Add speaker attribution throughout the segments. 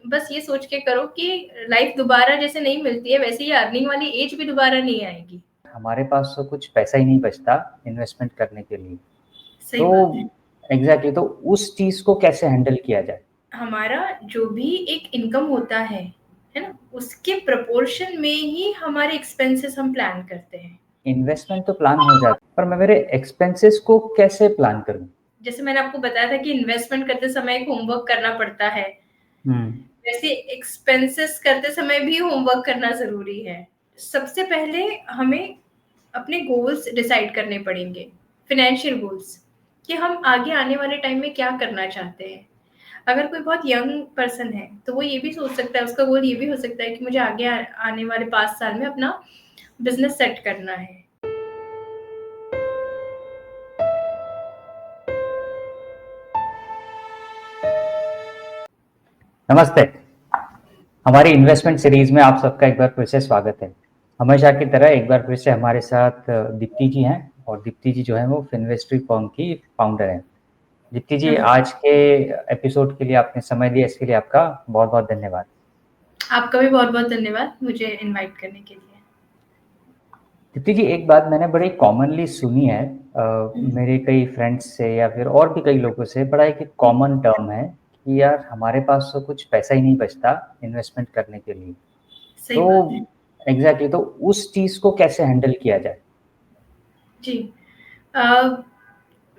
Speaker 1: बस ये सोच के करो कि लाइफ दोबारा जैसे नहीं मिलती है, वैसे ही अर्निंग वाली एज भी दोबारा नहीं आएगी।
Speaker 2: हमारे पास तो कुछ पैसा ही नहीं बचता इन्वेस्टमेंट करने के लिए।
Speaker 1: सही
Speaker 2: तो
Speaker 1: बात है।
Speaker 2: एग्ज़ैक्टली, तो उस चीज़ को कैसे हैंडल किया जाए?
Speaker 1: हमारा जो भी एक इनकम होता है ना? उसके प्रोपोर्शन में ही हमारे एक्सपेंसेस हम प्लान करते हैं।
Speaker 2: इन्वेस्टमेंट तो प्लान हो जाता है, पर मैं मेरे एक्सपेंसेस को कैसे प्लान करूँ?
Speaker 1: जैसे मैंने आपको बताया था कि इन्वेस्टमेंट करते समय एक होमवर्क करना पड़ता है,
Speaker 2: हुँ।
Speaker 1: वैसे एक्सपेंसेस करते समय भी होमवर्क करना ज़रूरी है। सबसे पहले हमें अपने गोल्स डिसाइड करने पड़ेंगे, फाइनेंशियल गोल्स, कि हम आगे आने वाले टाइम में क्या करना चाहते हैं। अगर कोई बहुत यंग पर्सन है, तो वो ये भी सोच सकता है, उसका गोल ये भी हो सकता है कि मुझे आगे आने वाले 5 साल में अपना बिज़नेस सेट करना है।
Speaker 2: नमस्ते। हमारी इन्वेस्टमेंट सीरीज़ में आप सबका एक बार फिर से स्वागत है। हमेशा की तरह एक बार फिर से हमारे साथ दीप्ति जी हैं, और दीप्ति जी जो हैं वो फिनवेस्ट्री फर्म की फाउंडर हैं। दीप्ति जी,
Speaker 1: नमस्ते।
Speaker 2: आज के एपिसोड के लिए आपने समय दिया, इसके लिए आपका बहुत-बहुत धन्यवाद।
Speaker 1: आपका भी बहुत-बहुत धन्यवाद मुझे इनवाइट करने के लिए।
Speaker 2: दीप्ति जी, एक बात मैंने बड़ी कॉमनली सुनी है,
Speaker 1: हुँ,
Speaker 2: मेरे कई फ्रेंड्स से या फिर और भी कई लोगों से, बड़ा एक कॉमन टर्म है कि यार हमारे पास तो कुछ पैसा ही नहीं बचता इन्वेस्टमेंट करने के लिए।
Speaker 1: सही
Speaker 2: तो
Speaker 1: बात है।
Speaker 2: एग्ज़ैक्टली, तो उस चीज़ को कैसे हैंडल किया जाए?
Speaker 1: जी। अ,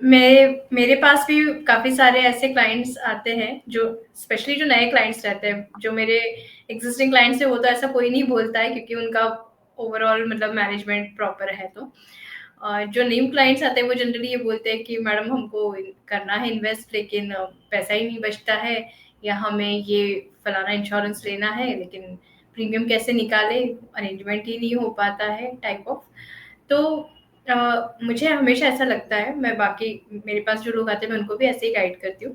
Speaker 1: मेरे पास भी काफ़ी सारे ऐसे क्लाइंट्स आते हैं, जो स्पेशली जो नए क्लाइंट्स रहते हैं, जो मेरे एक्जिस्टिंग क्लाइंट्स हैं, वो तो ऐसा कोई नहीं बोलता है क्योंकि उनका ओवरऑल मतलब मैनेजमेंट प्रॉपर है तो। जो न्यू क्लाइंट्स आते हैं, वो जनरली ये बोलते हैं कि मैडम हमको करना है इन्वेस्ट लेकिन पैसा ही नहीं बचता है, या हमें ये फलाना इंश्योरेंस लेना है लेकिन प्रीमियम कैसे निकालें, अरेंजमेंट ही नहीं हो पाता है टाइप ऑफ। तो मुझे हमेशा ऐसा लगता है, मैं बाकी मेरे पास जो लोग आते हैं मैं उनको भी ऐसे ही गाइड करती हूँ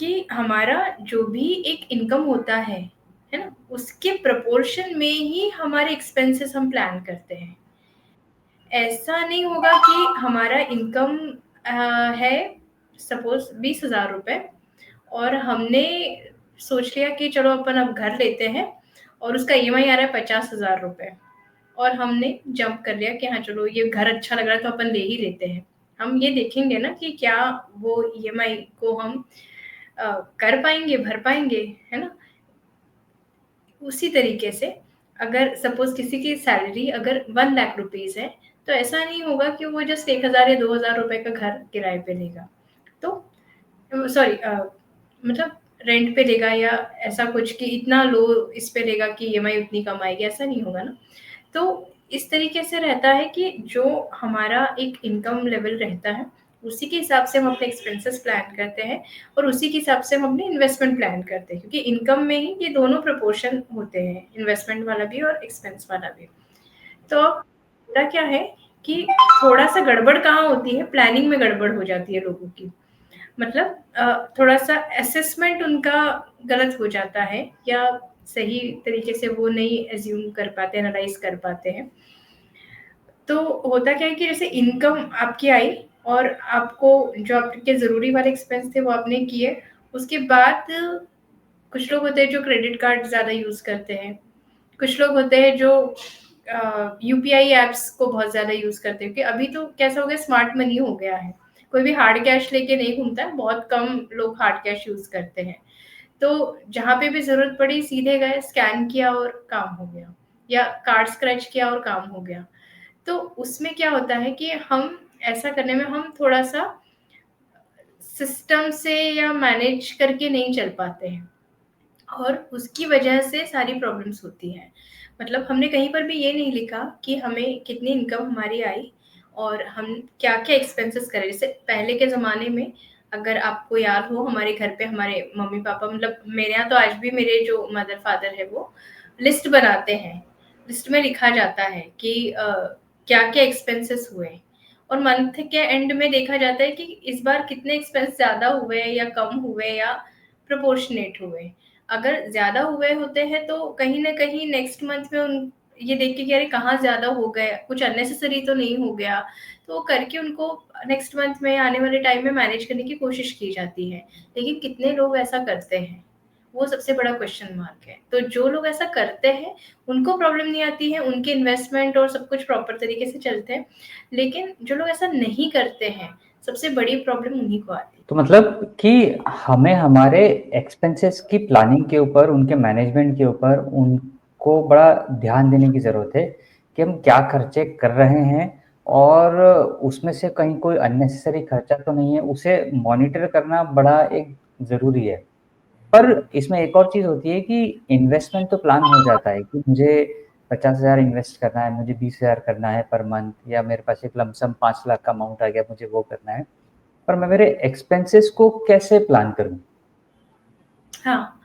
Speaker 1: कि हमारा जो भी एक इनकम होता है ना? उसके प्रोपोर्शन में ही हमारे एक्सपेंसेस हम प्लान करते हैं। ऐसा नहीं होगा कि हमारा इनकम है सपोज़ ₹20,000 और हमने सोच लिया कि चलो अपन अब घर लेते हैं और उसका ईएमआई आ रहा है ₹50,000 और हमने जंप कर लिया कि हाँ, चलो ये घर अच्छा लग रहा है तो अपन ले ही लेते हैं। हम ये देखेंगे ना कि क्या वो ईएमआई को हम कर पाएँगे, भर पाएँगे, है ना? उसी तरीके से अगर सपोज़ किसी की सैलरी अगर 1 लाख रुपीज़ है, तो ऐसा नहीं होगा कि वो जस्ट 1,000 या ₹2,000 का घर किराए पे लेगा। तो सॉरी मतलब रेंट पे लेगा या ऐसा कुछ कि इतना लो इस पे लेगा कि ईएमआई उतनी कम आएगी, ऐसा नहीं होगा ना। तो इस तरीके से रहता है कि जो हमारा एक इनकम लेवल रहता है, उसी के हिसाब से हम अपने एक्सपेंसेस प्लान करते हैं और उसी के हिसाब से हम अपने इन्वेस्टमेंट प्लान करते हैं, क्योंकि इनकम में ही ये दोनों प्रोपोर्शन होते हैं, इन्वेस्टमेंट वाला भी और एक्सपेंस वाला भी। तो अब होता क्या है कि थोड़ा-सा गड़बड़ कहाँ होती है, प्लानिंग में गड़बड़ हो जाती है लोगों की। मतलब थोड़ा-सा असेसमेंट उनका गलत हो जाता है या सही तरीके से वो नहीं अज़्यूम कर पाते, एनालाइज़ कर पाते हैं। तो होता क्या है कि जैसे इनकम आपकी आई और आपको जो आपके ज़रूरी वाले एक्सपेंस थे वो आपने किए, उसके बाद कुछ लोग होते हैं जो क्रेडिट कार्ड ज़्यादा यूज़ करते हैं। कुछ लोग होते हैं जो यूपीआई ऐप्स को बहुत ज़्यादा यूज़ करते हैं, क्योंकि अभी तो कैसा हो गया, स्मार्ट मनी हो गया है। कोई भी हार्ड कैश लेके नहीं घूमता है, बहुत कम लोग हार्ड कैश यूज़ करते हैं। तो जहाँ पे भी ज़रूरत पड़ी सीधे गए, स्कैन किया और काम हो गया, या कार्ड स्क्रैच किया और काम हो गया। तो उसमें क्या होता है कि हम ऐसा करने में हम थोड़ा-सा सिस्टम से या मैनेज करके नहीं चल पाते हैं और उसकी वजह से सारी प्रॉब्लम्स होती हैं। मतलब हमने कहीं पर भी ये नहीं लिखा कि हमें कितनी इनकम हमारी आई और हम क्या-क्या एक्सपेंसेस करें। जैसे पहले के ज़माने में अगर आपको याद हो, हमारे घर पे हमारे मम्मी-पापा, मतलब मेरे यहाँ तो आज भी मेरे जो मदर-फादर है वो लिस्ट बनाते हैं। लिस्ट में लिखा जाता है कि क्या-क्या एक्सपेंसेस हुए और मंथ के एंड में देखा जाता है कि इस बार कितने एक्सपेंस ज़्यादा हुए या कम हुए या प्रोपोर्शनेट हुए। अगर ज़्यादा हुए होते हैं तो कहीं न कहीं नेक्स्ट मंथ में उन ये देख के कि अरे कहाँ ज़्यादा हो गए, कुछ अननेसेसरी तो नहीं हो गया, तो वो करके उनको नेक्स्ट मंथ में आने वाले टाइम में मैनेज करने की कोशिश की जाती है। लेकिन कितने लोग ऐसा करते हैं? वो सबसे बड़ा क्वेश्चन मार्क है। तो जो लोग ऐसा करते हैं, उनको प्रॉब्लम नहीं आती है, उनके इन्वेस्टमेंट और सब कुछ प्रॉपर तरीके से चलते हैं। लेकिन जो लोग ऐसा नहीं करते हैं, सबसे बड़ी प्रॉब्लम उन्हीं को आती है।
Speaker 2: तो मतलब कि हमें हमारे एक्सपेंसेस की प्लानिंग के ऊपर, उनके मैनेजमेंट के ऊपर उनको बड़ा ध्यान देने की ज़रूरत है कि हम क्या खर्चे कर रहे हैं और उसमें से कहीं कोई अननेसेसरी खर्चा तो नहीं है, उसे मॉनिटर करना बड़ा एक ज़रूरी है। पर इसमें एक और चीज़ होती है कि इन्वेस्टमेंट तो प्लान हो जाता है कि मुझे 50,000 इन्वेस्ट करना है, मुझे 20,000 करना है पर मंथ, या मेरे पास एक लमसम 5 लाख का अमाउंट आ गया, मुझे वो करना है। पर मैं मेरे एक्सपेंसेस को कैसे प्लान करूँ?
Speaker 1: हाँ,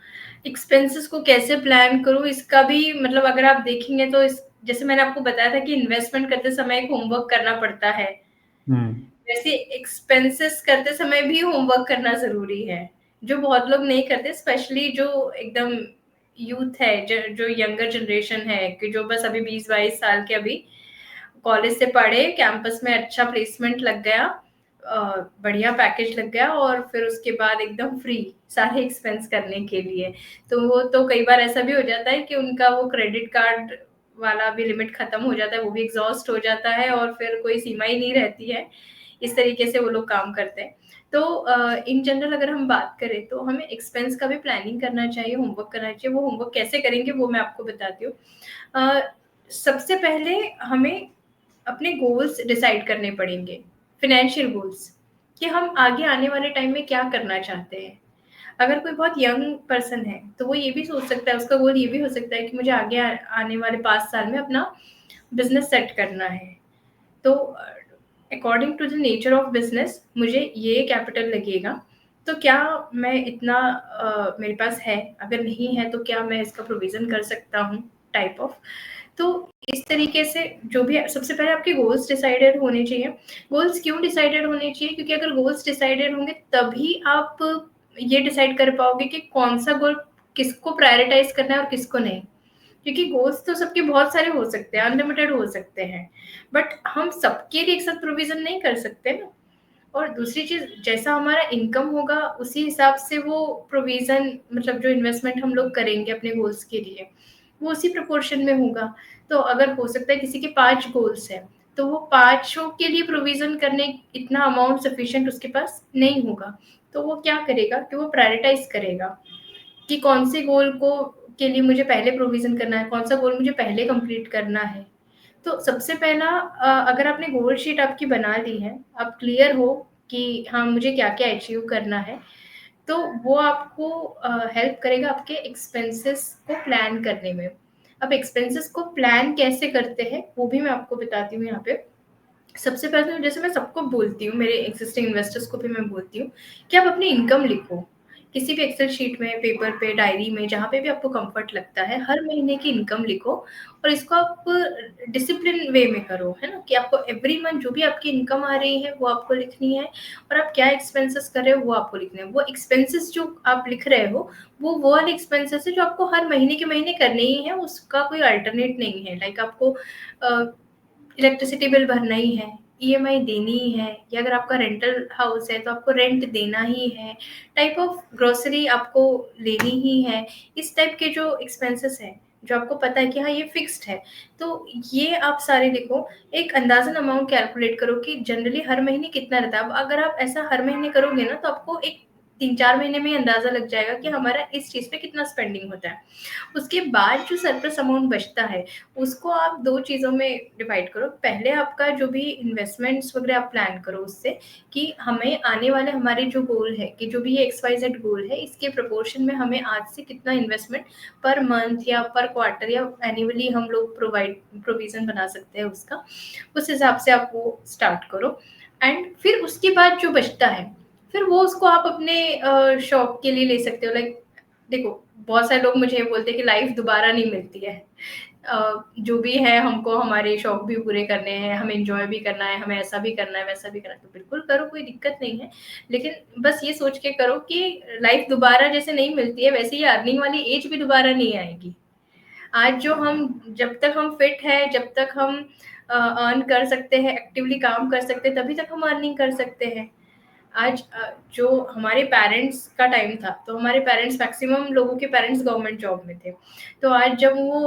Speaker 1: एक्सपेंसेस को कैसे प्लान करूँ, इसका भी मतलब अगर आप देखेंगे तो इस जैसे मैंने आपको बताया था कि इन्वेस्टमेंट करते समय एक होमवर्क करना पड़ता है। वैसे एक्सपेंसेस करते समय भी होमवर्क करना ज़रूरी है, जो बहुत लोग नहीं करते, स्पेशली जो एकदम यूथ है, जो यंगर जनरेशन है, कि जो बस अभी 20-22 साल के अभी कॉलेज से पढ़े, कैंपस में अच्छा प्लेसमेंट लग गया, बढ़िया पैकेज लग गया और फिर उसके बाद एकदम फ्री सारे एक्सपेंस करने के लिए। तो वो तो कई बार ऐसा भी हो जाता है कि उनका वो क्रेडिट कार्ड वाला भी लिमिट खत्म हो जाता है, वो भी एग्ज़ॉस्ट हो जाता है और फिर कोई सीमा ही नहीं रहती है। इस तरीके से वो लोग काम करते हैं। तो इन जनरल अगर हम बात करें तो हमें एक्सपेंस का भी प्लानिंग करना चाहिए, होमवर्क करना चाहिए। वो होमवर्क कैसे करेंगे वो मैं आपको बताती हूँ। सबसे पहले हमें अपने गोल्स डिसाइड करने पड़ेंगे, फाइनेंशियल गोल्स, कि हम आगे आने वाले टाइम में क्या करना चाहते हैं। अगर कोई बहुत यंग पर्सन है, तो वो ये भी सोच सकता है, उसका गोल ये भी हो सकता है कि मुझे आगे आने वाले 5 साल में अपना बिज़नेस सेट करना है। तो according to the nature of business मुझे ये कैपिटल लगेगा, तो क्या मैं इतना मेरे पास है? अगर नहीं है, तो क्या मैं इसका प्रोविज़न कर सकता हूँ? Type of. तो इस तरीके से जो भी सबसे पहले आपके गोल्स डिसाइडेड होने चाहिए। गोल्स क्यों डिसाइडेड होने चाहिए? क्योंकि अगर गोल्स डिसाइडेड होंगे तभी आप ये डिसाइड कर पाओगे कि कौन-सा गोल किसको प्रायोरिटाइज़ करना है और किसको नहीं। क्योंकि गोल्स तो सबके बहुत सारे हो सकते हैं, अनलिमिटेड हो सकते हैं, बट हम सबके लिए एक साथ प्रोविज़न नहीं कर सकते ना। और दूसरी चीज़, जैसा हमारा इनकम होगा उसी हिसाब से वो प्रोविज़न, मतलब जो इन्वेस्टमेंट हम लोग करेंगे अपने गोल्स के लिए, वो उसी प्रोपोर्शन में होगा। तो अगर हो सकता है किसी के 5 गोल्स हैं, तो वो पाँचों के लिए प्रोविज़न करने इतना अमाउंट सफिशिएंट उसके पास नहीं होगा। तो वो क्या करेगा कि वो प्रायोरिटाइज़ करेगा कि कौन से गोल को के लिए मुझे पहले प्रोविज़न करना है, कौन सा गोल मुझे पहले कंप्लीट करना है। तो सबसे पहला अगर आपने गोल शीट आपकी बना ली है, आप क्लियर हो कि हाँ, मुझे क्या-क्या अचीव करना है, तो वो आपको हेल्प करेगा आपके एक्सपेंसेस को प्लान करने में। अब एक्सपेंसेस को प्लान कैसे करते हैं, वो भी मैं आपको बताती हूँ यहाँ पे। सबसे पहले तो जैसे मैं सबको बोलती हूँ, मेरे एक्सिस्टिंग इन्वेस्टर्स को भी मैं बोलती हूँ कि आप अपनी इनकम लिखो। किसी भी एक्सेल शीट में, पेपर पे, डायरी में, जहाँ पे भी आपको कम्फर्ट लगता है, हर महीने की इनकम लिखो और इसको आप डिसिप्लिन वे में करो, है ना? कि आपको एवरी मंथ जो भी आपकी इनकम आ रही है, वो आपको लिखनी है और आप क्या एक्सपेंसेस कर रहे हो, वो आपको लिखने हैं। वो एक्सपेंसेस जो आप लिख रहे हो, वो वाले एक्सपेंसेस है जो आपको हर महीने के महीने करने ही है, उसका कोई अल्टरनेट नहीं है। लाइक आपको अ, इलेक्ट्रिसिटी बिल भरना ही है, ईएमआई देनी ही है, या अगर आपका रेंटल हाउस है तो आपको रेंट देना ही है, टाइप ऑफ ग्रोसरी आपको लेनी ही है। इस टाइप के जो एक्सपेंसेस हैं, जो आपको पता है कि हाँ, ये फिक्स्ड है, तो ये आप सारे लिखो। एक अंदाज़न अमाउंट कैलकुलेट करो कि जनरली हर महीने कितना रहता है। अब अगर आप ऐसा हर महीने करोगे ना, तो आपको एक 3-4 महीने में ही अंदाज़ा लग जाएगा कि हमारा इस चीज़ पे कितना स्पेंडिंग होता है। उसके बाद जो सरप्लस अमाउंट बचता है, उसको आप 2 चीज़ों में डिवाइड करो। पहले आपका जो भी इन्वेस्टमेंट्स वगैरह आप प्लान करो उससे, कि हमें आने वाले हमारे जो गोल है, कि जो भी ये एक्स-वाई-ज़ेड गोल है, इसके प्रोपोर्शन में हमें आज से कितना इन्वेस्टमेंट पर मंथ या पर क्वार्टर या एनुअली हम लोग प्रोविज़न बना सकते हैं उसका। उस हिसाब से आप वो स्टार्ट करो एंड फिर उसके बाद जो बचता है, फिर वो उसको आप अपने शौक के लिए ले सकते हो। लाइक देखो, बहुत सारे लोग मुझे ये बोलते हैं कि लाइफ दोबारा नहीं मिलती है। जो भी है हमको हमारे शौक भी पूरे करने हैं, हमें एन्जॉय भी करना है, हमें ऐसा भी करना है, वैसा भी करना है, तो बिल्कुल करो, कोई दिक्कत नहीं है। लेकिन बस ये सोच के करो कि लाइफ दोबारा जैसे नहीं मिलती है, वैसे ही अर्निंग वाली एज भी दोबारा नहीं आएगी। आज जो हम जब तक हम फिट हैं, जब तक हम अर्न कर सकते हैं, एक्टिवली काम कर सकते हैं, तभी तक हम अर्निंग कर सकते हैं। आज जो हमारे पेरेंट्स का टाइम था, तो हमारे पेरेंट्स, मैक्सिमम लोगों के पेरेंट्स गवर्नमेंट जॉब में थे। तो आज जब वो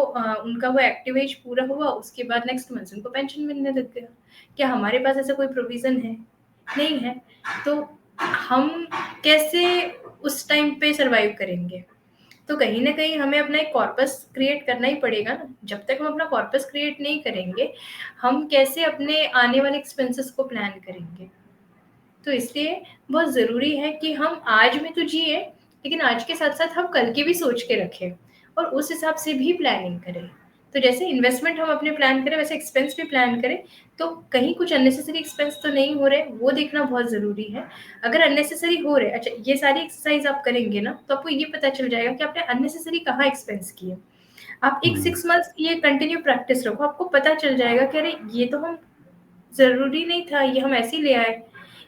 Speaker 1: उनका वो एक्टिव एज पूरा हुआ, उसके बाद नेक्स्ट मंथ उनको पेंशन मिलने लग गया। क्या हमारे पास ऐसा कोई प्रोविज़न है? नहीं है। तो हम कैसे उस टाइम पे सर्वाइव करेंगे? तो कहीं न कहीं हमें अपना एक कॉर्पस क्रिएट करना ही पड़ेगा ना। जब तक हम अपना कॉर्पस क्रिएट नहीं करेंगे, हम कैसे अपने आने वाले एक्सपेंसेस को प्लान करेंगे? तो इसलिए बहुत ज़रूरी है कि हम आज में तो जिए, लेकिन आज के साथ-साथ हम कल की भी सोच के रखें और उस हिसाब से भी प्लानिंग करें। तो जैसे इन्वेस्टमेंट हम अपने प्लान करें, वैसे एक्सपेंस भी प्लान करें। तो कहीं कुछ अननेसेसरी एक्सपेंस तो नहीं हो रहे, वो देखना बहुत ज़रूरी है। अगर अननेसेसरी हो रहे, अच्छा ये सारी एक्सरसाइज़ आप करेंगे ना, तो आपको ये पता चल जाएगा कि आपने अननेसेसरी कहाँ एक्सपेंस किए। आप एक 6 मंथ्स ये कंटिन्यू प्रैक्टिस रखो, आपको पता चल जाएगा कि अरे ये तो हम ज़रूरी नहीं था, ये हम ऐसे ही ले आए,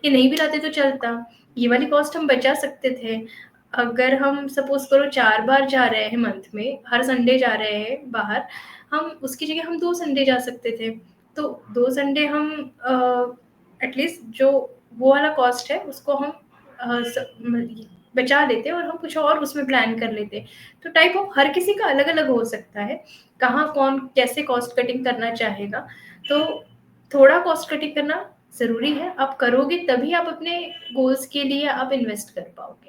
Speaker 1: ये नहीं भी लाते तो चलता, ये वाली कॉस्ट हम बचा सकते थे। अगर हम सपोज़ करो 4 बार जा रहे हैं मंथ में, हर संडे जा रहे हैं बाहर, हम उसकी जगह हम 2 संडे जा सकते थे। तो 2 संडे हम एटलीस्ट जो वो वाला कॉस्ट है उसको हम बचा लेते और हम कुछ और उसमें प्लान कर लेते। तो टाइप ऑफ हर किसी का अलग-अलग हो सकता है, कहाँ कौन कैसे कॉस्ट कटिंग करना चाहेगा। तो थोड़ा कॉस्ट कटिंग करना ज़रूरी है, आप करोगे तभी आप अपने गोल्स के लिए आप इन्वेस्ट कर पाओगे।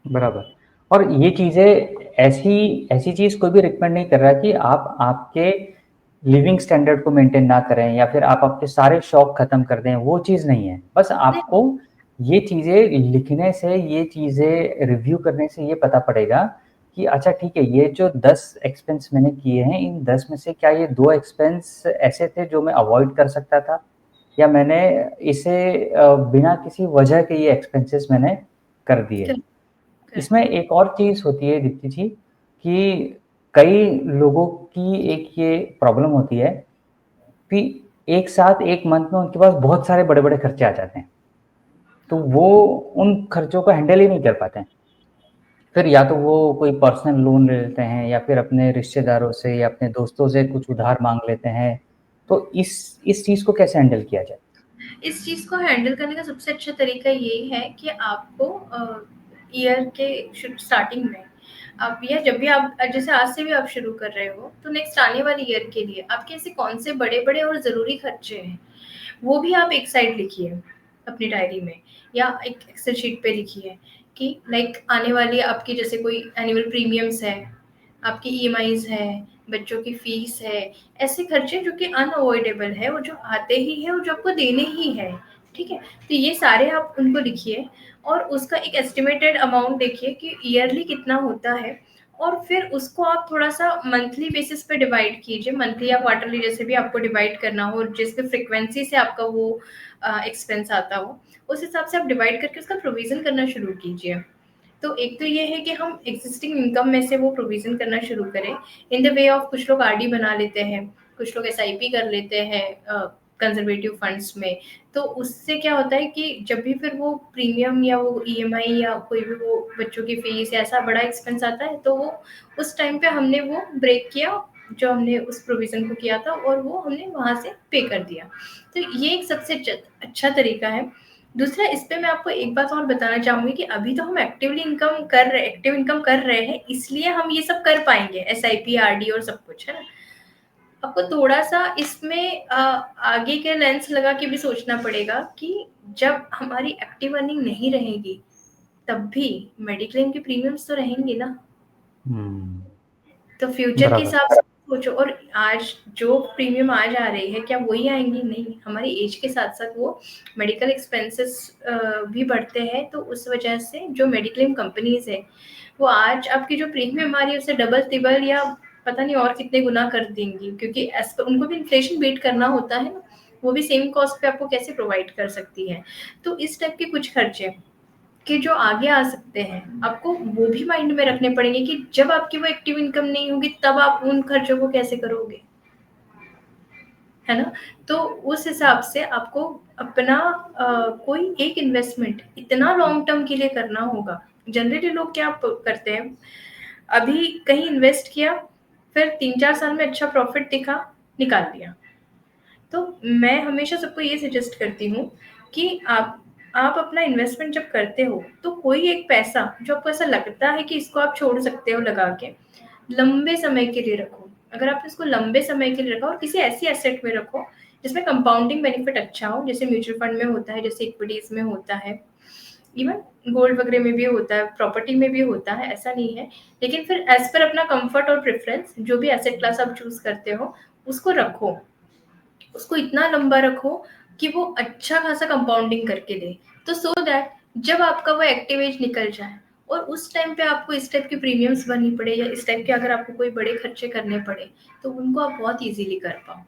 Speaker 2: बराबर। और ये चीज़ें ऐसी ऐसी चीज़ कोई भी रिकमेंड नहीं कर रहा कि आप आपके लिविंग स्टैंडर्ड को मेंटेन ना करें या फिर आप आपके सारे शौक खत्म कर दें, वो चीज़ नहीं है। बस
Speaker 1: नहीं,
Speaker 2: आपको ये चीज़ें लिखने से, ये चीज़ें रिव्यू करने से ये पता पड़ेगा कि अच्छा ठीक है, ये जो 10 एक्सपेंस मैंने किए हैं, इन 10 में से क्या ये 2 एक्सपेंस ऐसे थे जो मैं अवॉइड कर सकता था? या मैंने इसे बिना किसी वजह के ये एक्सपेंसेस मैंने कर दिए।
Speaker 1: करेक्ट।
Speaker 2: इसमें एक और चीज़ होती है दीप्ति जी कि कई लोगों की एक ये प्रॉब्लम होती है कि एक साथ 1 मंथ में उनके पास बहुत सारे बड़े-बड़े खर्चे आ जाते हैं। तो वो उन खर्चों को हैंडल ही नहीं कर पाते हैं। फिर या तो वो कोई पर्सनल लोन ले लेते हैं या फिर अपने रिश्तेदारों से या अपने दोस्तों से कुछ उधार माँग लेते हैं। तो इस चीज़ को कैसे हैंडल किया जाए?
Speaker 1: इस चीज़ को हैंडल करने का सबसे अच्छा तरीका यही है कि आपको ईयर के स्टार्टिंग में आप या जब भी आप जैसे आज से भी आप शुरू कर रहे हो, तो नेक्स्ट आने वाले ईयर के लिए आपके ऐसे कौन से बड़े-बड़े और ज़रूरी खर्चे हैं, वो भी आप एक साइड लिखिए अपनी डायरी में या एक एक्सेल शीट पे लिखिए कि लाइक आने वाली आपकी जैसे कोई एनुअल प्रीमियम्स है, आपकी ईएमआईज़ है, बच्चों की फीस है, ऐसे खर्चे जो कि अनअवॉइडेबल है और जो आते ही हैं और जो आपको देने ही हैं, ठीक है? तो ये सारे आप उनको लिखिए और उसका एक एस्टिमेटेड अमाउंट देखिए कि ईयरली कितना होता है और फिर उसको आप थोड़ा-सा मंथली बेसिस पे डिवाइड कीजिए, मंथली या क्वार्टरली जैसे भी आपको डिवाइड करना हो, जिसके फ्रीक्वेंसी से आपका वो एक्सपेंस आता हो, उस हिसाब से आप डिवाइड करके उसका प्रोविज़न करना शुरू कीजिए। तो एक तो ये है कि हम एक्जिस्टिंग इनकम में से वो प्रोविज़न करना शुरू करें। इन द वे ऑफ कुछ लोग आरडी बना लेते हैं, कुछ लोग एसआईपी कर लेते हैं कंज़र्वेटिव फंड्स में। तो उससे क्या होता है कि जब भी फिर वो प्रीमियम या वो ईएमआई या कोई भी वो बच्चों की फीस या ऐसा बड़ा एक्सपेंस आता है, तो वो उस टाइम पे हमने वो ब्रेक किया, जो हमने उस प्रोविज़न को किया था और वो हमने वहाँ से पे कर दिया। तो ये एक सबसे अच्छा तरीका है। दूसरा इस पे मैं आपको एक बात और बताना चाहूँगी कि अभी तो हम एक्टिव इनकम कर रहे हैं, इसलिए हम ये सब कर पाएँगे, एसआईपी, आरडी और सब कुछ, है ना? आपको थोड़ा-सा इसमें आगे के लेंस लगा के भी सोचना पड़ेगा कि जब हमारी एक्टिव अर्निंग नहीं रहेगी, तब भी मेडिक्लेम के प्रीमियम्स तो रहेंगे ना।
Speaker 2: हुँ,
Speaker 1: तो फ्यूचर के
Speaker 2: बराबर।
Speaker 1: हिसाब से सोचो और आज जो प्रीमियम आज आ रही है, क्या वही आएँगी? नहीं, हमारी एज के साथ-साथ वो मेडिकल एक्सपेंसेस भी बढ़ते हैं, तो उस वजह से जो मेडिक्लेम कंपनीज़ हैं, वो आज आपकी जो प्रीमियम आ रही है, उससे डबल-तिबल या पता नहीं और कितने गुना कर देंगी क्योंकि एज़ पर उनको भी इन्फ्लेशन बीट करना होता है ना, वो भी सेम कॉस्ट पे आपको कैसे प्रोवाइड कर सकती हैं। तो इस टाइप के कुछ खर्चे कि जो आगे आ सकते हैं, आपको वो भी माइंड में रखने पड़ेंगे कि जब आपकी वो एक्टिव इनकम नहीं होगी, तब आप उन खर्चों को कैसे करोगे, है ना? तो उस हिसाब से आपको अपना कोई एक इन्वेस्टमेंट इतना लॉन्ग टर्म के लिए करना होगा। जनरली लोग क्या करते हैं, अभी कहीं इन्वेस्ट किया, फिर 3-4 साल में अच्छा प्रॉफिट दिखा, निकाल लिया। तो मैं हमेशा सबको ये सजेस्ट करती हूँ कि आप आप अपना इन्वेस्टमेंट जब करते हो, तो कोई एक पैसा जो आपको ऐसा लगता है कि इसको आप छोड़ सकते हो लगा के, लंबे समय के लिए रखो। अगर आपने इसको लंबे समय के लिए रखा और किसी ऐसी एसेट में रखो, जिसमें कंपाउंडिंग बेनिफिट अच्छा हो, जैसे म्यूचुअल फंड में होता है, जैसे इक्विटीज़ में होता है, इवन गोल्ड वगैरह में भी होता है, प्रॉपर्टी में भी होता है, ऐसा नहीं है। लेकिन फिर एज़ पर अपना कम्फर्ट और प्रेफ़रेंस, जो भी एसेट क्लास आप चूज़ करते हो, उसको रखो। उसको इतना लंबा रखो कि वो अच्छा खासा कंपाउंडिंग करके दे, तो सो दैट जब आपका वो एक्टिव एज निकल जाए और उस टाइम पे आपको इस टाइप की प्रीमियम्स भरनी पड़े या इस टाइप के अगर आपको कोई बड़े खर्चे करने पड़े, तो उनको आप बहुत इजीली कर पाओ।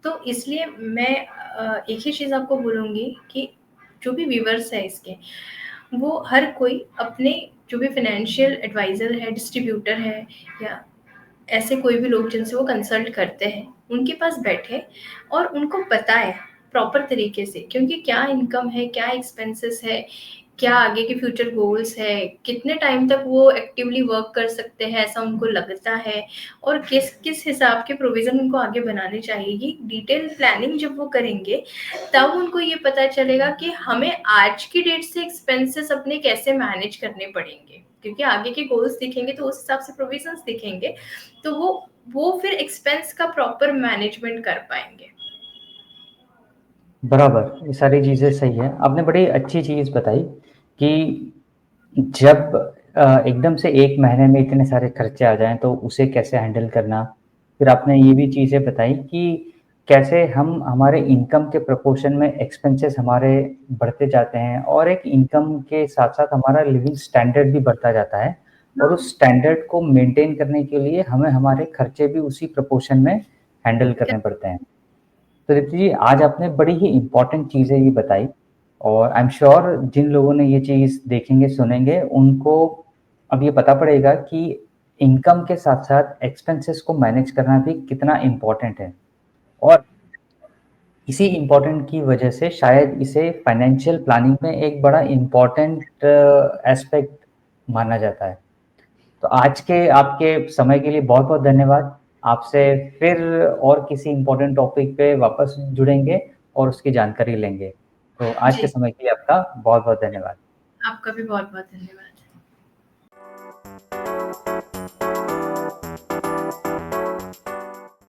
Speaker 1: तो इसलिए मैं एक ही चीज़ आपको बोलूँगी कि जो भी व्यूअर्स है इसके, वो हर कोई अपने जो भी फाइनेंशियल एडवाइज़र है, डिस्ट्रीब्यूटर है या ऐसे कोई भी लोग जिनसे वो कंसल्ट करते हैं, उनके पास बैठे और उनको बताएँ प्रॉपर तरीके से, क्योंकि क्या इनकम है, क्या एक्सपेंसेस है, क्या आगे के फ्यूचर गोल्स है, कितने टाइम तक वो एक्टिवली वर्क कर सकते हैं ऐसा उनको लगता है, और किस-किस हिसाब के प्रोविज़न उनको आगे बनाने चाहिए। ये डिटेल प्लानिंग जब वो करेंगे, तब उनको ये पता चलेगा कि हमें आज की डेट से एक्सपेंसेस अपने कैसे मैनेज करने पड़ेंगे। क्योंकि आगे के गोल्स दिखेंगे तो उस हिसाब से प्रोविज़न्स दिखेंगे, तो वो फिर एक्सपेंस का प्रॉपर मैनेजमेंट कर पाएँगे।
Speaker 2: बराबर, ये सारी चीज़ें सही है। आपने बड़ी अच्छी चीज़ बताई कि जब एकदम से 1 महीने में इतने सारे खर्चे आ जाएँ तो उसे कैसे हैंडल करना। फिर आपने ये भी चीज़ें बताई कि कैसे हम हमारे इनकम के प्रोपोर्शन में एक्सपेंसेस हमारे बढ़ते जाते हैं और एक इनकम के साथ-साथ हमारा लिविंग स्टैंडर्ड भी बढ़ता जाता है और उस स्टैंडर्ड को मेंटेन करने के लिए हमें हमारे खर्चे भी उसी प्रोपोर्शन में हैंडल करने पड़ते हैं। तो दीप्ति जी, आज आपने बड़ी ही इम्पोर्टेंट चीज़ें ये बताई और आई एम श्योर जिन लोगों ने ये चीज़ देखेंगे, सुनेंगे, उनको अब ये पता पड़ेगा कि इनकम के साथ-साथ एक्सपेंसेस को मैनेज करना भी कितना इम्पोर्टेंट है और इसी इम्पोर्टेंट की वजह से शायद इसे फाइनेंशियल प्लानिंग में एक बड़ा इम्पोर्टेंट एस्पेक्ट माना जाता है। तो आज के आपके समय के लिए बहुत-बहुत धन्यवाद। आपसे फिर और किसी इम्पोर्टेंट टॉपिक पे वापस जुड़ेंगे और उसकी जानकारी लेंगे। तो आज के
Speaker 1: जी,
Speaker 2: समय के लिए आपका बहुत-बहुत धन्यवाद।
Speaker 1: आपका भी बहुत-बहुत धन्यवाद।